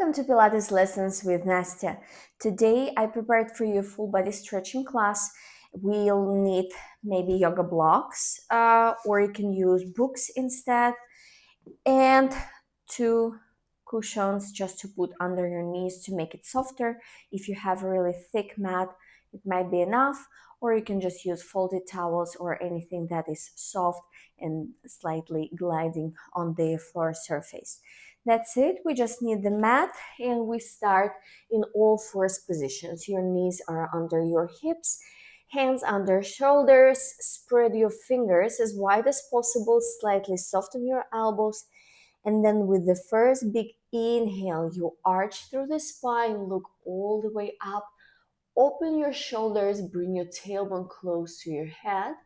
Welcome to Pilates Lessons with Nastya. Today I prepared for you a full body stretching class. We'll need maybe yoga blocks or you can use books instead, and two cushions just to put under your knees to make it softer. If you have a really thick mat, it might be enough, or you can just use folded towels or anything that is soft and slightly gliding on the floor surface. That's it. We just need the mat, and we start in all fours positions. Your knees are under your hips, hands under shoulders. Spread your fingers as wide as possible, slightly soften your elbows, and then with the first big inhale, you arch through the spine, look all the way up, open your shoulders, bring your tailbone close to your head.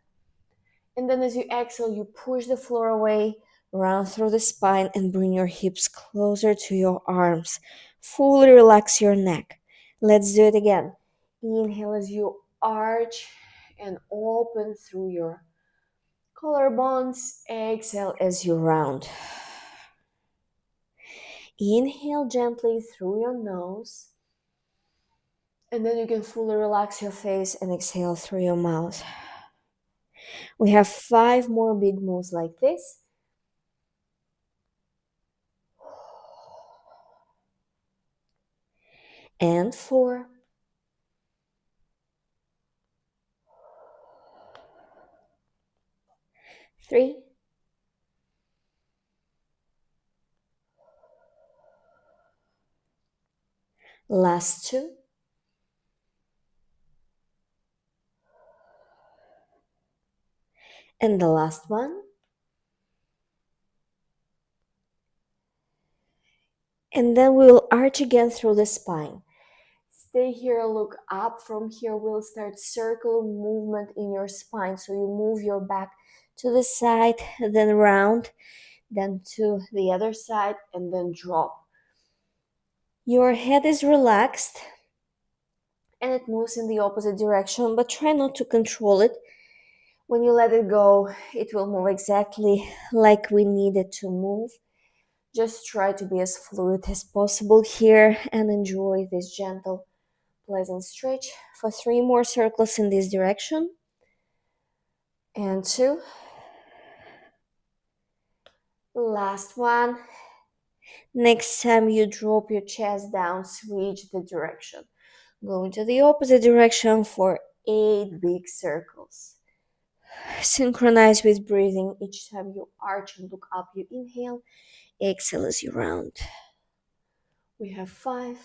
And then as you exhale, you push the floor away, round through the spine, and bring your hips closer to your arms. Fully relax your neck. Let's do it again. Inhale as you arch and open through your collarbones. Exhale as you round. Inhale gently through your nose, and then you can fully relax your face and exhale through your mouth. We have 5 more big moves like this. And 4. Three. Last 2. And the last one. And then we will arch again through the spine. Stay here, look up. From here, we'll start circle movement in your spine. So you move your back to the side, then round, then to the other side, and then drop. Your head is relaxed and it moves in the opposite direction, but try not to control it. When you let it go, it will move exactly like we need it to move. Just try to be as fluid as possible here and enjoy this gentle, pleasant stretch for 3 more circles in this direction. And 2. Last one. Next time you drop your chest down, switch the direction. Go into the opposite direction for 8 big circles. Synchronize with breathing. Each time you arch and look up, you inhale. Exhale as you round. We have 5,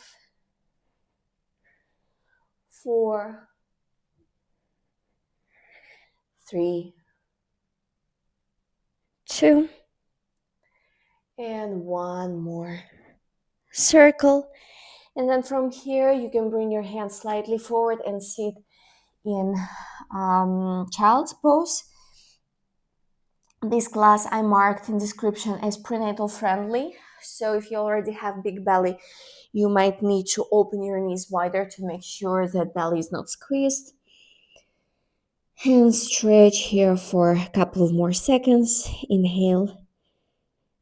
4, 3, 2, and 1 more circle. And then from here, you can bring your hands slightly forward and sit in child's pose. This class I marked in description as prenatal-friendly. So if you already have big belly, you might need to open your knees wider to make sure that belly is not squeezed. And stretch here for a couple of more seconds. Inhale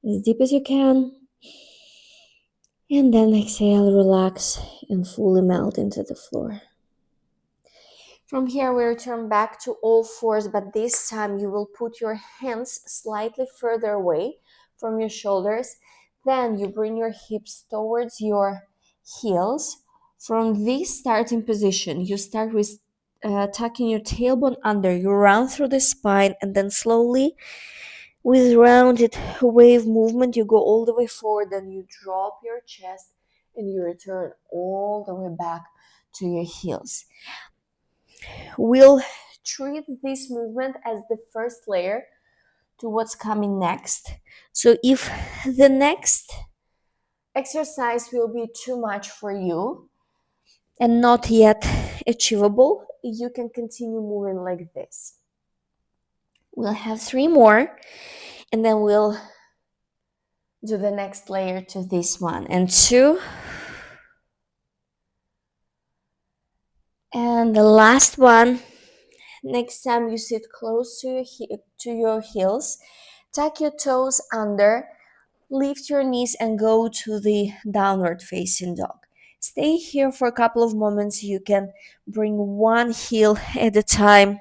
as deep as you can. And then exhale, relax, and fully melt into the floor. From here, we return back to all fours, but this time you will put your hands slightly further away from your shoulders. Then you bring your hips towards your heels. From this starting position, you start with tucking your tailbone under. You round through the spine, and then slowly, with rounded wave movement, you go all the way forward. Then you drop your chest, and you return all the way back to your heels. We'll treat this movement as the first layer to what's coming next. So if the next exercise will be too much for you and not yet achievable, you can continue moving like this. We'll have 3 more, and then we'll do the next layer to this one, and 2. And the last one. Next time you sit close to your heels, tuck your toes under, lift your knees and go to the downward facing dog. Stay here for a couple of moments. You can bring one heel at a time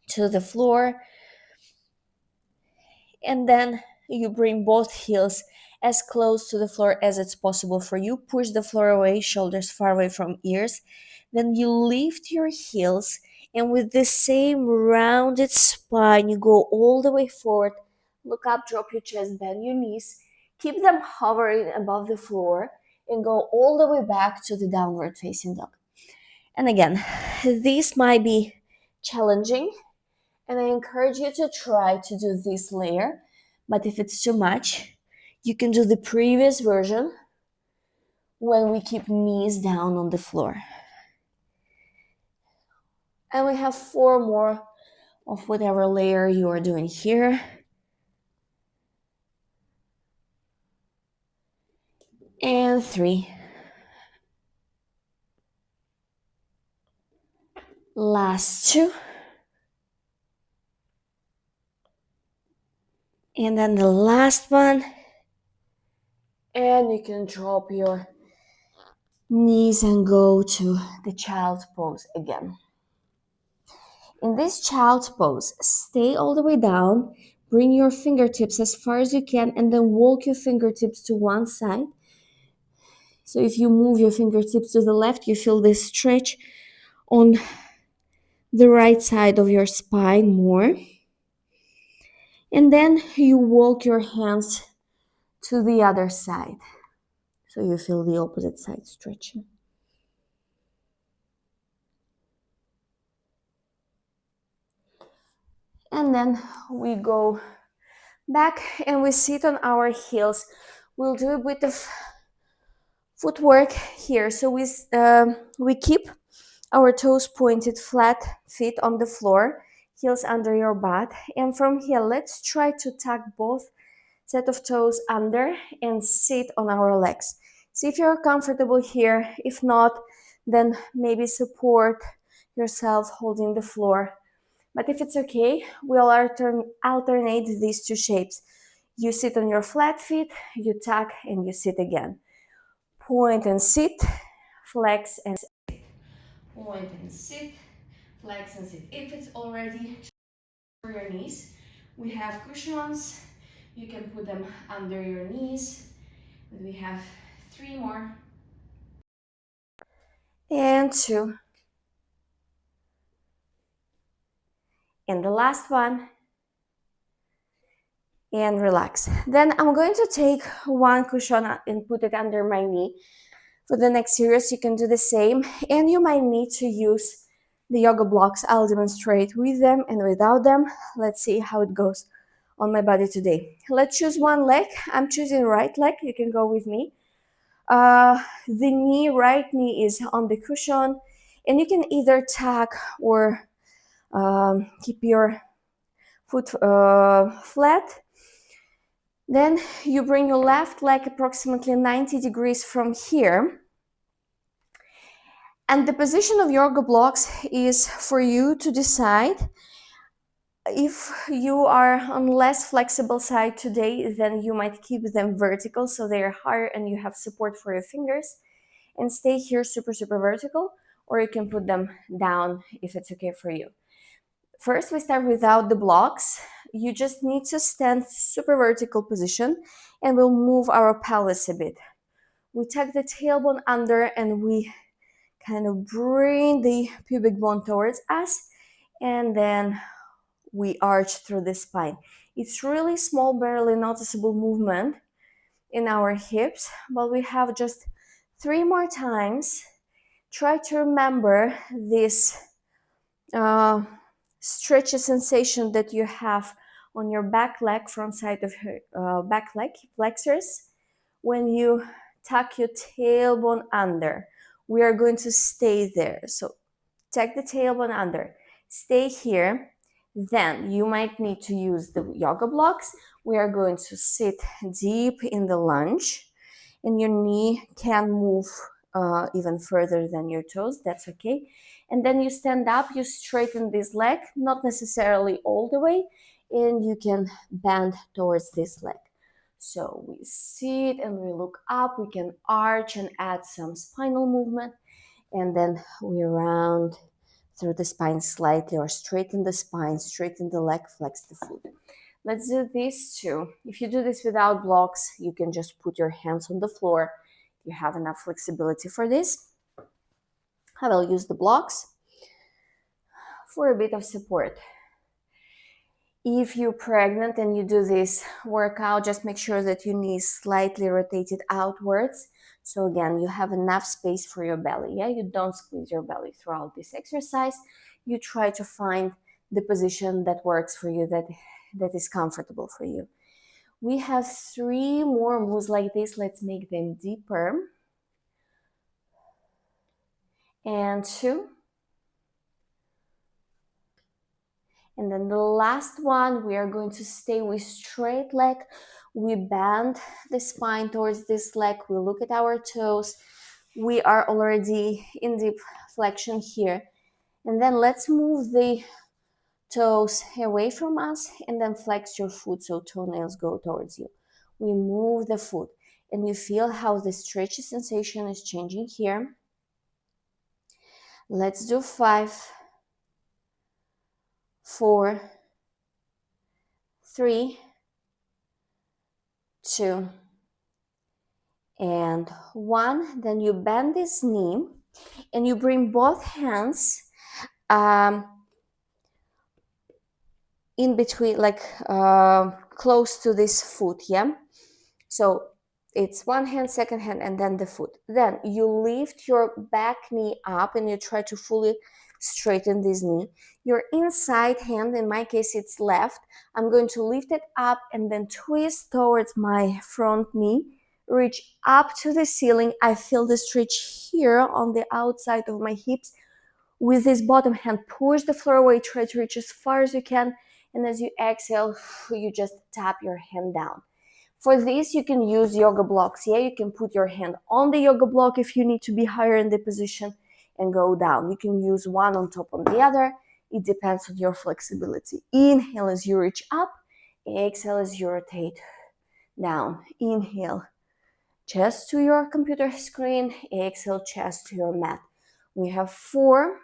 to the floor, and then you bring both heels as close to the floor as it's possible for you. Push the floor away, shoulders far away from ears. Then you lift your heels, and with the same rounded spine, you go all the way forward. Look up, drop your chest, bend your knees. Keep them hovering above the floor and go all the way back to the downward facing dog. And again, this might be challenging, and I encourage you to try to do this layer. But if it's too much, you can do the previous version when we keep knees down on the floor. And we have 4 more of whatever layer you are doing here. And 3. Last 2. And then the last one. And you can drop your knees and go to the child's pose again. In this child's pose, stay all the way down, bring your fingertips as far as you can, and then walk your fingertips to one side. So if you move your fingertips to the left, you feel this stretch on the right side of your spine more. And then you walk your hands to the other side. So you feel the opposite side stretching. And then we go back and we sit on our heels. We'll do a bit of footwork here. So we keep our toes pointed, flat feet on the floor, heels under your butt. And from here, let's try to tuck both set of toes under and sit on our legs. See if you're comfortable here. If not, then maybe support yourself holding the floor. But if it's okay, we'll alternate these two shapes. You sit on your flat feet, you tuck, and you sit again. Point and sit, flex and sit. Point and sit, flex and sit. If it's already for your knees, we have cushions. You can put them under your knees. And we have 3 more. And 2. And the last one. And relax. Then I'm going to take one cushion and put it under my knee. For the next series, you can do the same, and you might need to use the yoga blocks. I'll demonstrate with them and without them. Let's see how it goes on my body today. Let's choose one leg. I'm choosing right leg. You can go with me. The right knee is on the cushion, and you can either tuck or keep your foot flat. Then you bring your left leg approximately 90 degrees from here. And the position of yoga blocks is for you to decide. If you are on less flexible side today, then you might keep them vertical so they are higher and you have support for your fingers and stay here super vertical, or you can put them down if it's okay for you. First, we start without the blocks. You just need to stand super vertical position and we'll move our pelvis a bit. We tuck the tailbone under and we kind of bring the pubic bone towards us, and then we arch through the spine. It's really small, barely noticeable movement in our hips, but we have just 3 more times. Try to remember this stretchy sensation that you have on your back leg, front side of your back leg, flexors, when you tuck your tailbone under. We are going to stay there. So tuck the tailbone under, stay here. Then you might need to use the yoga blocks. We are going to sit deep in the lunge, and your knee can move even further than your toes. That's okay. And then you stand up, you straighten this leg, not necessarily all the way, and you can bend towards this leg. So we sit and we look up, we can arch and add some spinal movement, and then we round through the spine slightly, or straighten the spine, straighten the leg, flex the foot. Let's do this too. If you do this without blocks, you can just put your hands on the floor. You have enough flexibility for this. I will use the blocks for a bit of support. If you're pregnant and you do this workout, just make sure that your knees slightly rotated outwards. So again, you have enough space for your belly. Yeah, you don't squeeze your belly throughout this exercise. You try to find the position that works for you, that is comfortable for you. We have 3 more moves like this. Let's make them deeper. And 2. And then the last one, we are going to stay with straight leg. We bend the spine towards this leg. We look at our toes. We are already in deep flexion here. And then let's move the toes away from us and then flex your foot so toenails go towards you. We move the foot and you feel how the stretchy sensation is changing here. Let's do 5, 4, 3, 2, and 1. Then you bend this knee and you bring both hands in between, like close to this foot. Yeah, so it's one hand, second hand, and then the foot. Then you lift your back knee up and you try to fully straighten this knee. Your inside hand, in my case it's left, I'm going to lift it up and then twist towards my front knee, reach up to the ceiling. I feel the stretch here on the outside of my hips. With this bottom hand, push the floor away, try to reach as far as you can, and as you exhale, you just tap your hand down. For this, you can use yoga blocks. Yeah, you can put your hand on the yoga block if you need to be higher in the position and go down. You can use one on top of the other. It depends on your flexibility. Inhale as you reach up. Exhale as you rotate down. Inhale, chest to your computer screen. Exhale, chest to your mat. We have 4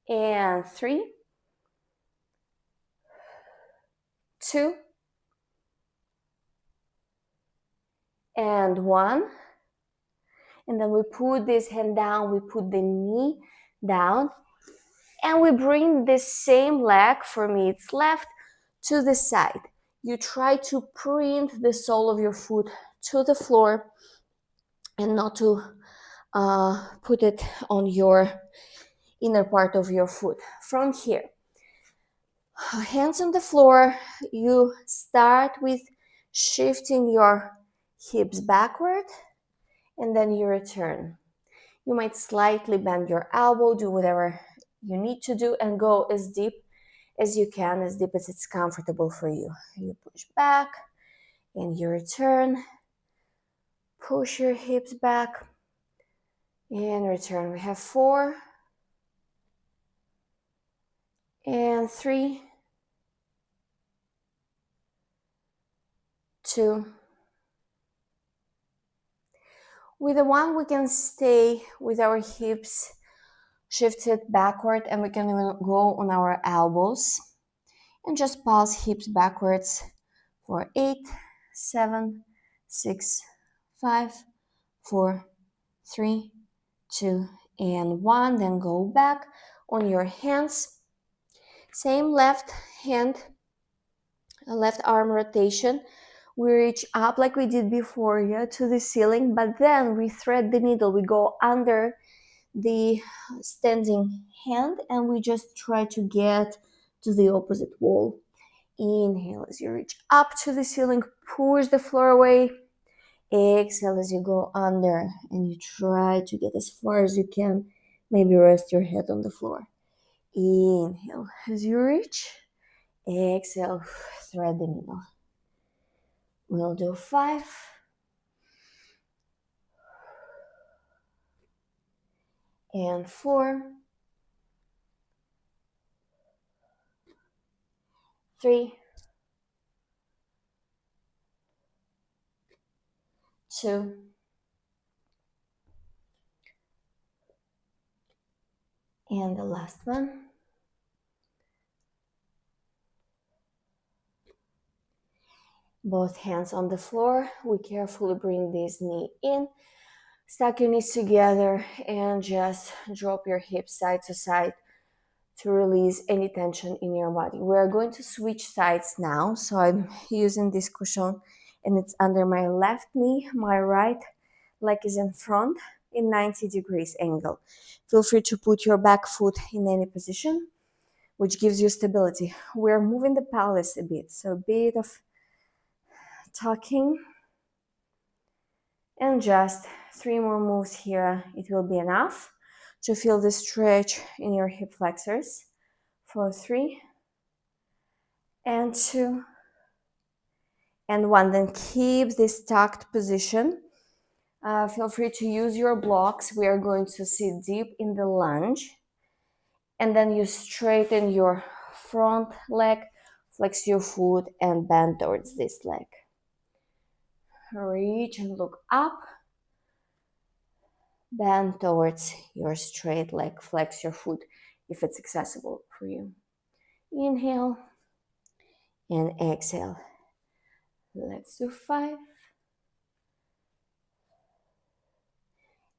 and 3, 2, and 1. And then we put this hand down, we put the knee down, and we bring the same leg, for me it's left, to the side. You try to print the sole of your foot to the floor and not to put it on your inner part of your foot. From here, hands on the floor, you start with shifting your hips backward and then you return. You might slightly bend your elbow, do whatever you need to do, and go as deep as you can, as deep as it's comfortable for you. You push back and you return. Push your hips back and return. We have 4 and 3, 2. With the 1, we can stay with our hips shifted backward, and we can even go on our elbows and just pulse hips backwards for 8, 7, 6, 5, 4, 3, 2, and 1. Then go back on your hands. Same left hand, left arm rotation. We reach up like we did before, yeah, to the ceiling, but then we thread the needle. We go under the standing hand and we just try to get to the opposite wall. Inhale as you reach up to the ceiling, push the floor away. Exhale as you go under and you try to get as far as you can. Maybe rest your head on the floor. Inhale as you reach. Exhale, thread the needle. We'll do 5 and 4, 3, 2, and the last one. Both hands on the floor. We carefully bring this knee in. Stack your knees together and just drop your hips side to side to release any tension in your body. We're going to switch sides now. So I'm using this cushion and it's under my left knee. My right leg is in front in 90 degrees angle. Feel free to put your back foot in any position, which gives you stability. We're moving the pelvis a bit. So a bit of tucking. And just 3 more moves here. It will be enough to feel the stretch in your hip flexors. For 3 and 2 and 1. Then keep this tucked position. Feel free to use your blocks. We are going to sit deep in the lunge. And then you straighten your front leg, flex your foot, and bend towards this leg. Reach and look up. Bend towards your straight leg. Flex your foot if it's accessible for you. Inhale and exhale. Let's do 5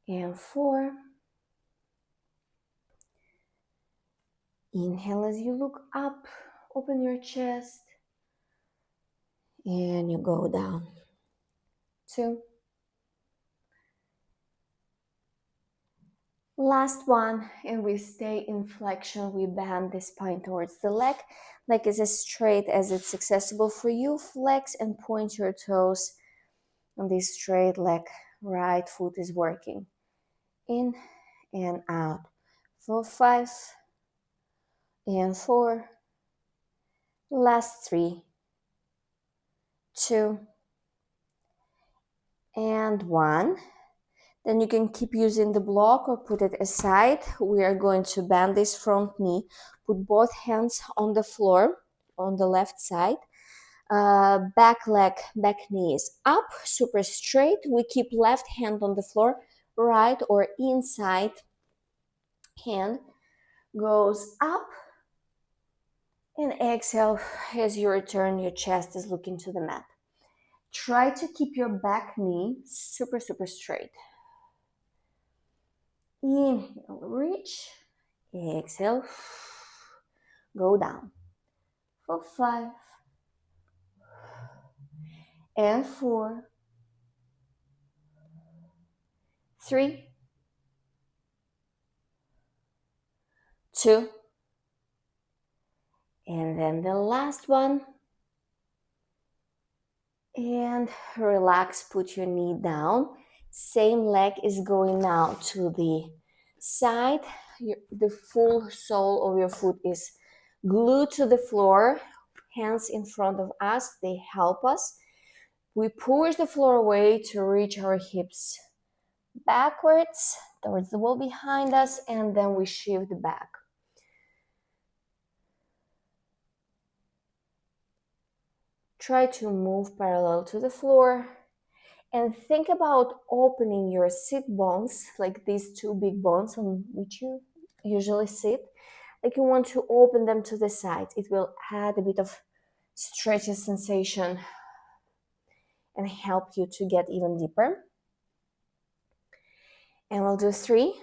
and 4. Inhale as you look up, open your chest, and you go down. 2. Last one, and we stay in flexion. We bend the spine towards the leg. Leg is as straight as it's accessible for you. Flex and point your toes on this straight leg. Right foot is working. In and out. For 5 and 4. Last 3, 2, and 1. Then you can keep using the block or put it aside. We are going to bend this front knee. Put both hands on the floor on the left side. Back leg, back knee is up, super straight. We keep left hand on the floor. Right or inside hand goes up. And exhale as you return, your chest is looking to the mat. Try to keep your back knee super, super straight. Inhale, reach. Exhale, go down. For 5 and 4, 3, 2, and then the last one. And relax, put your knee down. Same leg is going now to the side. The full sole of your foot is glued to the floor. Hands in front of us, they help us. We push the floor away to reach our hips backwards towards the wall behind us, and then we shift back. Try to move parallel to the floor and think about opening your sit bones, like these 2 big bones on which you usually sit. Like you want to open them to the sides. It will add a bit of stretchy sensation and help you to get even deeper. And we'll do 3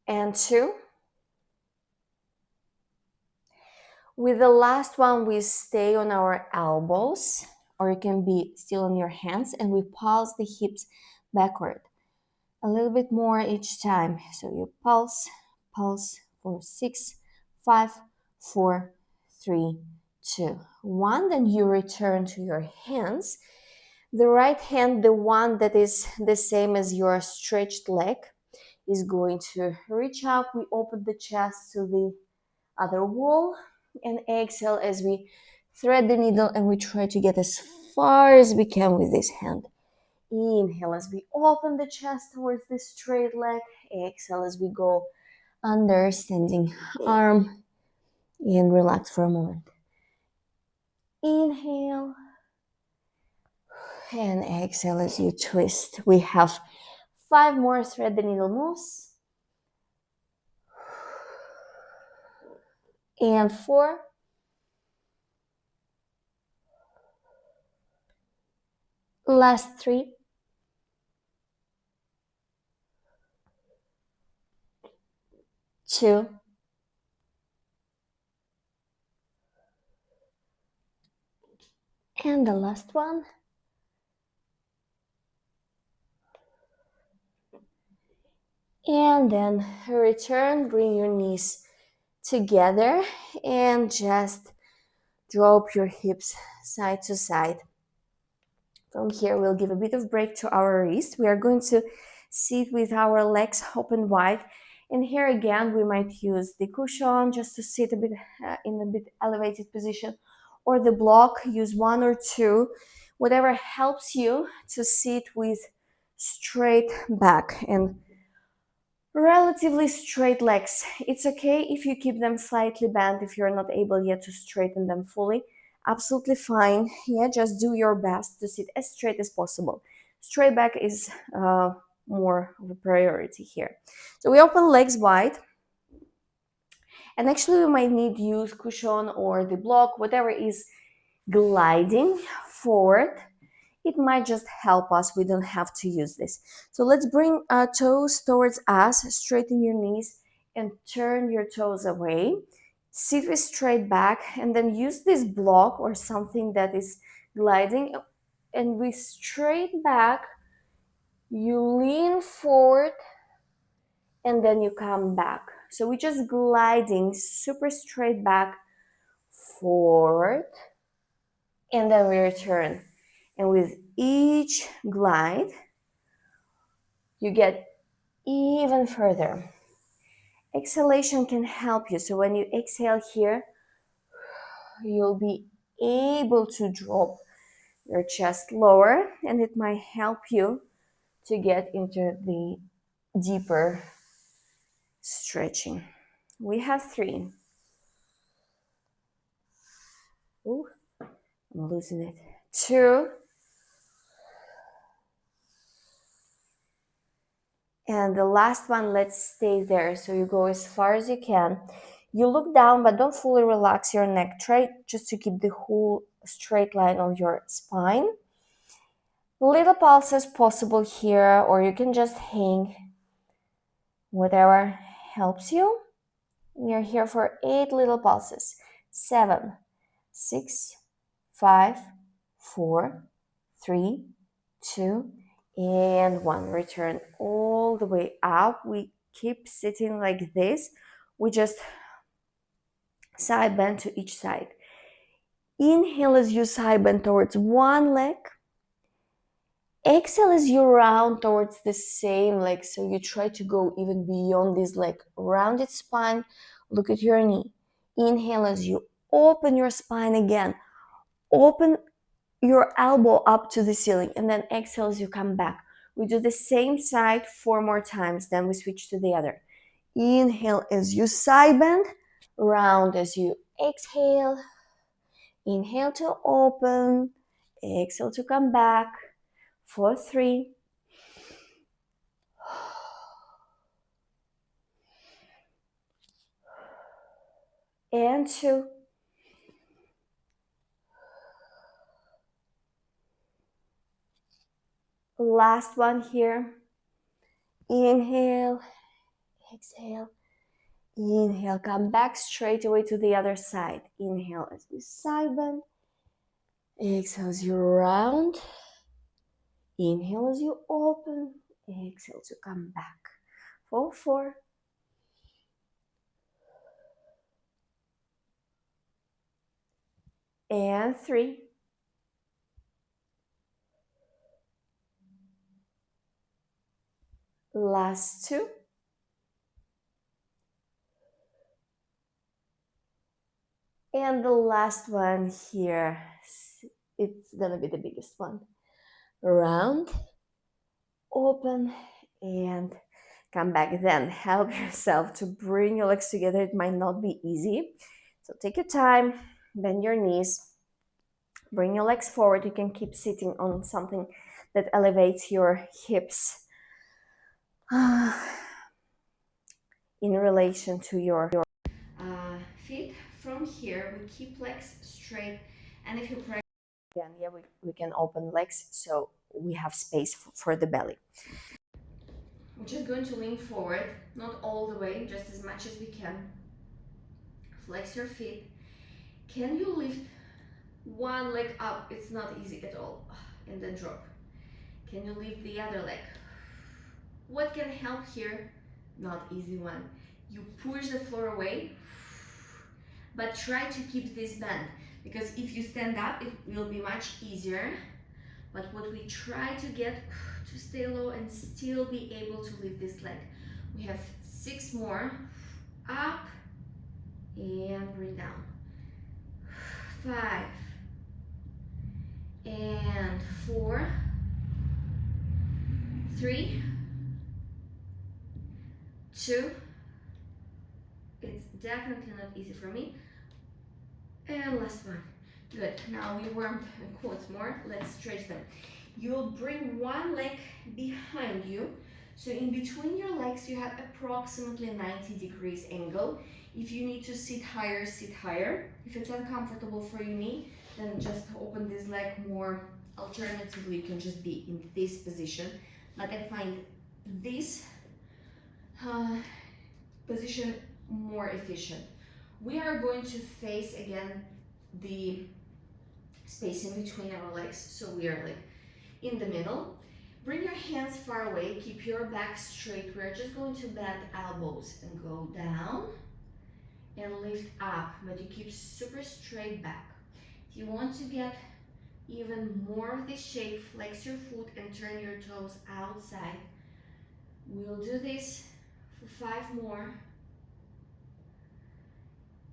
and 2. With the last one, we stay on our elbows, or you can be still on your hands, and we pulse the hips backward. A little bit more each time. So you pulse, pulse for 6, 5, 4, 3, 2, 1. Then you return to your hands. The right hand, the one that is the same as your stretched leg, is going to reach up. We open the chest to the other wall. And exhale as we thread the needle and we try to get as far as we can with this hand. Inhale as we open the chest towards the straight leg. Exhale as we go under, standing arm, and relax for a moment. Inhale And exhale as you twist. We have 5 more thread the needle moves. And 4. Last 3. 2. And the last one. And then return, bring your knees together and just drop your hips side to side. From here, we'll give a bit of break to our wrist. We are going to sit with our legs open wide. And here again, we might use the cushion just to sit a bit in a bit elevated position, or the block, use 1 or 2, whatever helps you to sit with straight back and relatively straight legs. It's okay if you keep them slightly bent if you're not able yet to straighten them fully. Absolutely fine. Yeah, just do your best to sit as straight as possible. Straight back is more of a priority here. So we open legs wide. And actually we might need to use cushion or the block, whatever is gliding forward. It might just help us. We don't have to use this. So let's bring our toes towards us, straighten your knees and turn your toes away. Sit with straight back and then use this block or something that is gliding, and with straight back, you lean forward and then you come back. So we're just gliding super straight back, forward, and then we return. And with each glide, you get even further. Exhalation can help you. So when you exhale here, you'll be able to drop your chest lower, and it might help you to get into the deeper stretching. We have 3. Ooh, I'm losing it. 2. And the last one, let's stay there. So you go as far as you can. You look down, but don't fully relax your neck. Try just to keep the whole straight line on your spine. Little pulses possible here, or you can just hang. Whatever helps you. We are here for 8 little pulses. 7, 6, 5, 4, 3, 2, and 1. Return all the way up. We keep sitting like this. We just side bend to each side. Inhale as you side bend towards one leg. Exhale as you round towards the same leg. So you try to go even beyond this leg. Rounded spine. Look at your knee. Inhale as you open your spine again. Open your elbow up to the ceiling, and then exhale as you come back. We do the same side 4 more times, then we switch to the other. Inhale as you side bend, round as you exhale. Inhale to open, exhale to come back for 3. And 2. Last one here. Inhale, exhale. Inhale, come back straight away to the other side. Inhale as you side bend. Exhale as you round. Inhale as you open. Exhale to come back. For 4. And 3. Last 2. And the last one here, it's gonna be the biggest one. Round, open, and come back. Then help yourself to bring your legs together. It might not be easy. So take your time, bend your knees. Bring your legs forward. You can keep sitting on something that elevates your hips in relation to your feet. From here, we keep legs straight. And if you're pregnant, again, yeah, we can open legs so we have space for the belly. We're just going to lean forward, not all the way, just as much as we can. Flex your feet. Can you lift one leg up? It's not easy at all. And then drop. Can you lift the other leg? What can help here? Not easy one. You push the floor away, but try to keep this bend, because if you stand up, it will be much easier. But what we try to get to stay low and still be able to lift this leg. We have 6 more. Up and bring down. 5 and 4, 3, 2. It's definitely not easy for me. And last one. Good. Now we warmed quads more. Let's stretch them. You'll bring one leg behind you. So in between your legs, you have approximately 90 degrees angle. If you need to sit higher, sit higher. If it's uncomfortable for your knee, then just open this leg more. Alternatively, you can just be in this position. But I find this position more efficient. We are going to face again the space in between our legs, so we are like in the middle. Bring your hands far away, keep your back straight. We're just going to bend elbows and go down and lift up, but you keep super straight back. If you want to get even more of this shape, flex your foot and turn your toes outside. We'll do this for 5 more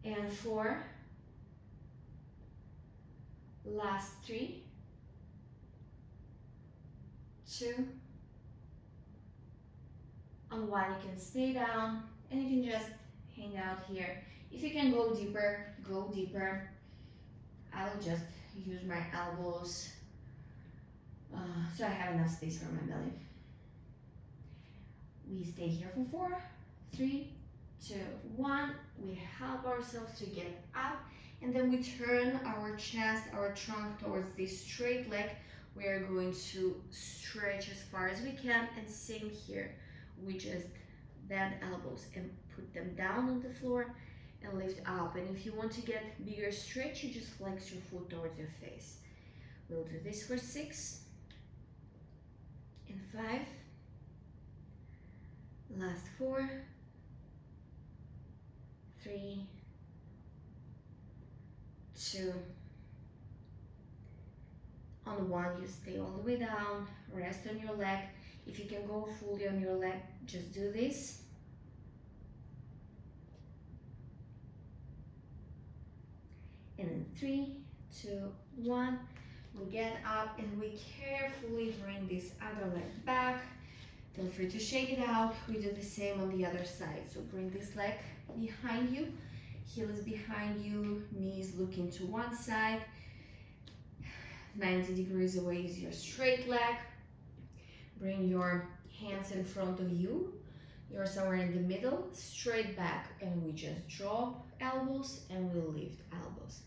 and 4. Last 3, 2. On 1, you can stay down and you can just hang out here. If you can go deeper, go deeper. I will just use my elbows so I have enough space for my belly. We stay here for 4, 3, 2, 1. We help ourselves to get up, and then we turn our chest, our trunk towards this straight leg. We are going to stretch as far as we can, and same here. We just bend elbows and put them down on the floor and lift up. And if you want to get bigger stretch, you just flex your foot towards your face. We'll do this for 6 and 5. Last 4, 3, 2. On 1, you stay all the way down, rest on your leg. If you can go fully on your leg, just do this. And in 3, 2, 1, we get up and we carefully bring this other leg back. Feel free to shake it out. We do the same on the other side. So bring this leg behind you, heel is behind you, knees looking to one side. 90 degrees away is your straight leg. Bring your hands in front of you. You're somewhere in the middle, straight back, and we just drop elbows and we lift elbows.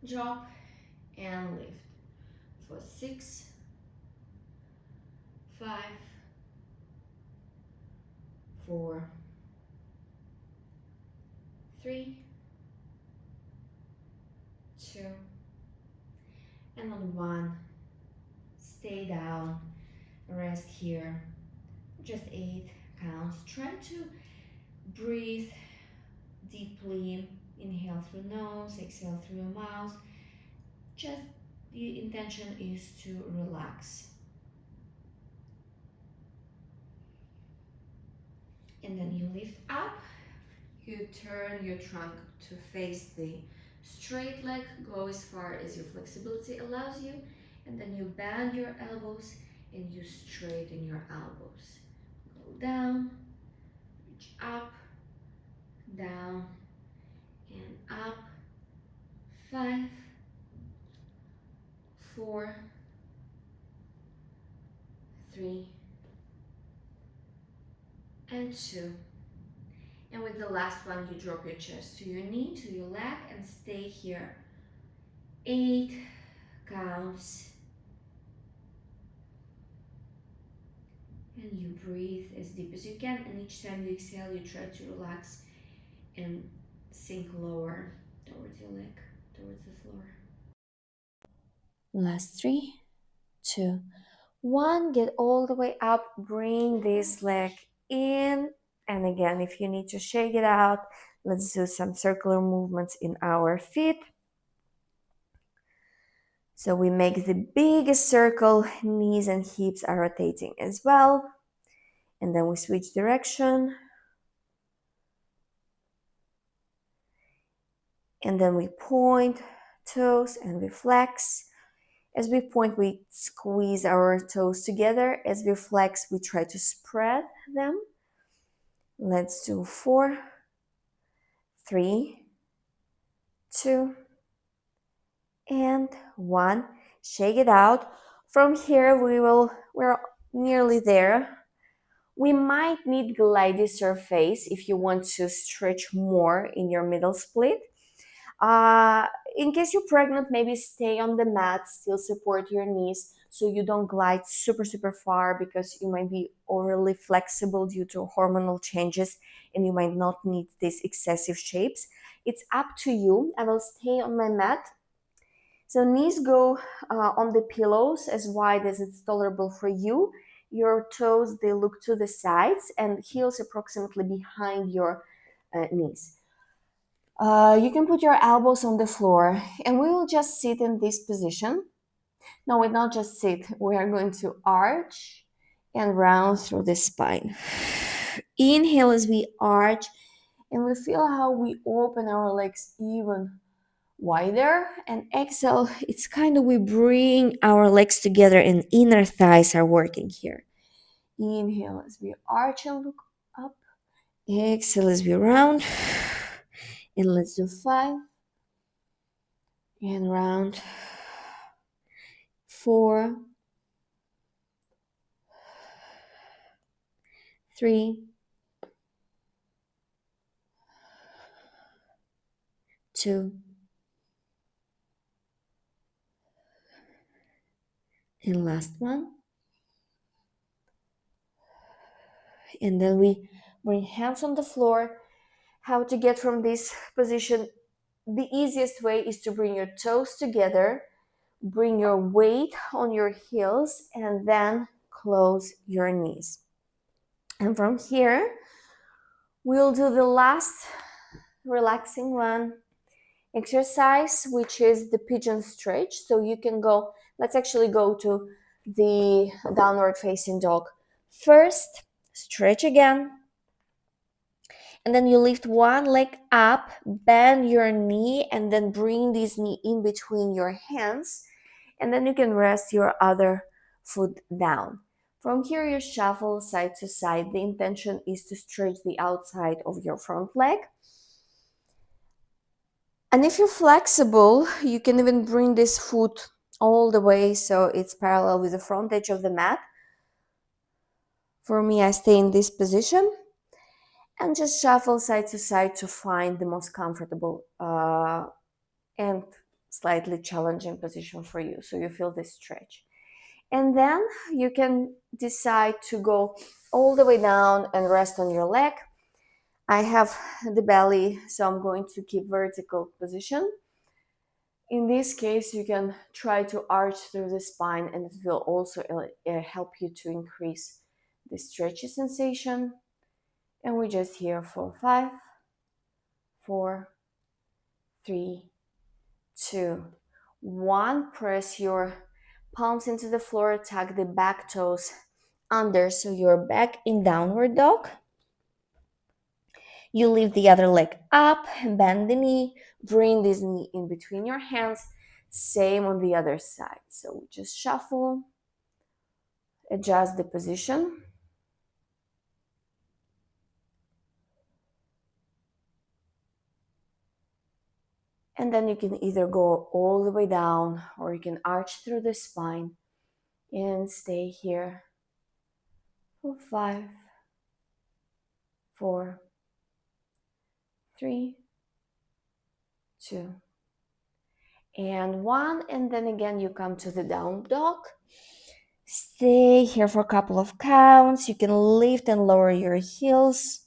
Drop and lift for 6, 5, 4, 3, 2, and on 1, stay down, rest here, just 8 counts. Try to breathe deeply, inhale through nose, exhale through your mouth. Just the intention is to relax. And then you lift up, you turn your trunk to face the straight leg, go as far as your flexibility allows you, and then you bend your elbows and you straighten your elbows. Go down, reach up, down, and up. 5, 4, 3, and 2. And with the last one, you drop your chest to your knee, to your leg, and stay here. 8 counts. And you breathe as deep as you can. And each time you exhale, you try to relax and sink lower towards your leg, towards the floor. Last 3, 2, 1. Get all the way up. Bring this leg in. And again, if you need to shake it out, let's do some circular movements in our feet. So we make the biggest circle, knees and hips are rotating as well. And then we switch direction. And then we point toes and we flex. As we point, we squeeze our toes together. As we flex, we try to spread them. Let's do 4, 3, 2, and 1. Shake it out. From here, we're nearly there. We might need glide surface if you want to stretch more in your middle split. In case you're pregnant, maybe stay on the mat, still support your knees so you don't glide super far, because you might be overly flexible due to hormonal changes and you might not need these excessive shapes. It's up to you. I will stay on my mat. So knees go on the pillows as wide as it's tolerable for you. Your toes, they look to the sides, and heels approximately behind your knees. You can put your elbows on the floor, and we will just sit in this position. No, we not just sit. We are going to arch and round through the spine. Inhale as we arch, and we feel how we open our legs even wider. And exhale, it's kind of we bring our legs together and inner thighs are working here. Inhale as we arch and look up. Exhale as we round. And let's do 5. And round. 4, 3, 2, and last one. And then we bring hands on the floor. How to get from this position? The easiest way is to bring your toes together, bring your weight on your heels, and then close your knees. And from here, we'll do the last relaxing one exercise, which is the pigeon stretch. So you can go, let's actually go to the downward facing dog. First, stretch again. And then you lift one leg up, bend your knee, and then bring this knee in between your hands. And then you can rest your other foot down. From here, you shuffle side to side. The intention is to stretch the outside of your front leg. And if you're flexible, you can even bring this foot all the way so it's parallel with the front edge of the mat. For me, I stay in this position and just shuffle side to side to find the most comfortable and slightly challenging position for you, so you feel this stretch. And then you can decide to go all the way down and rest on your leg. I have the belly, so I'm going to keep vertical position. In this case, you can try to arch through the spine, and it will also help you to increase the stretchy sensation. And we just here for 5, 4, 3, 2, 1. Press your palms into the floor, tuck the back toes under so you're back in downward dog. You lift the other leg up, bend the knee, bring this knee in between your hands. Same on the other side. So we just shuffle, adjust the position. And then you can either go all the way down or you can arch through the spine and stay here for 5, 4, 3, 2, and 1. And then again, you come to the down dog. Stay here for a couple of counts. You can lift and lower your heels.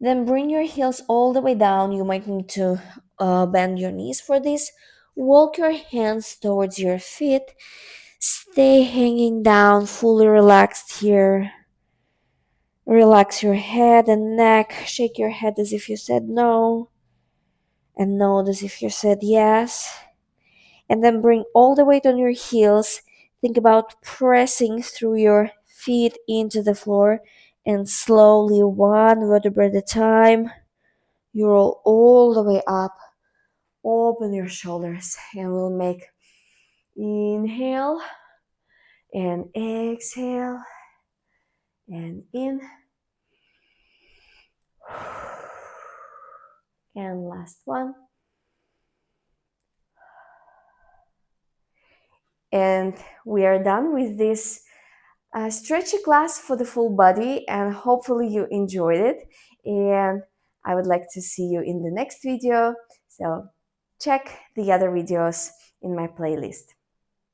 Then bring your heels all the way down. You might need to bend your knees for this. Walk your hands towards your feet. Stay hanging down, fully relaxed here. Relax your head and neck. Shake your head as if you said no, and nod as if you said yes. And then bring all the weight on your heels. Think about pressing through your feet into the floor, and slowly, one vertebra at a time, you roll all the way up. Open your shoulders, and we'll make inhale and exhale and in and last one. And we are done with this stretchy class for the full body, and hopefully you enjoyed it. And I would like to see you in the next video. So check the other videos in my playlist.